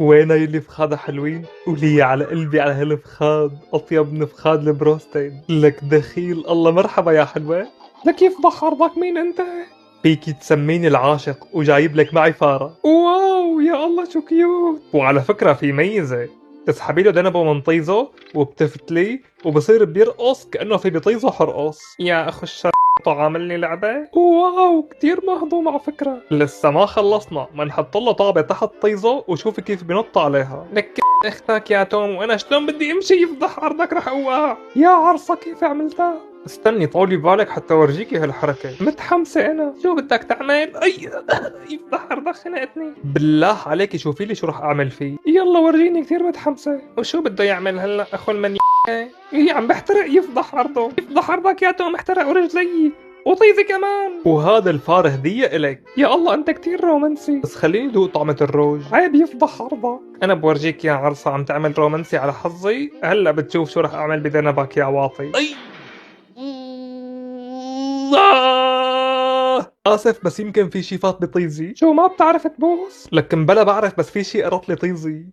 وين هاي الفخادة حلوين؟ قولي على قلبي على هالفخاد، أطيب من فخاد البروستد. لك دخيل الله مرحبا يا حلوة. لك يفضح عرضك مين أنت؟ فيكي تسميني العاشق وجايب لك معي فارة. واو يا الله شو كيوت. وعلى فكرة في ميزة، تسحبي له دنبه من طيزه وبتفتليه وبصير بيرقص كأنه في بطيزه حرقص. يا أخو الشر عاملني لعبة؟ واو كتير مهضوم على فكرة. لسه ما خلصنا، ما نحط له طابة تحت طيزه وشوفي كيف بنط عليها. لك اختك يا توم، وانا شلون بدي امشي يفضح عرضك رح اوقع. يا عرصة كيف عملتها؟ استني طولي بالك حتى اورجيكي هالحركة. متحمسة انا. شو بدك تعمل؟ اي يفضح عرضك خنقتني. بالله عليكي شوفي لي شو رح اعمل فيه. يلا ورجيني كثير متحمسة. وشو بده يعمل هلا اخو المن؟ ايه عم بحترق يفضح عرضه. يفضح عرضك يا توم، احترق ورجلي وطيزي كمان. وهذا الفار هدية إلك. يا الله أنت كتير رومانسي. بس خليني دوق طعمة الروج. عيب يفضح عرضك. أنا بورجيك يا عرصة عم تعمل رومانسي على حظي. هلا بتشوف شو رح أعمل بذنبك يا واطي. أي آسف بس يمكن في شي فات بطيزي. شو ما بتعرف تبوس؟ لكن بلا بعرف، بس في شي قرط لي طيزي.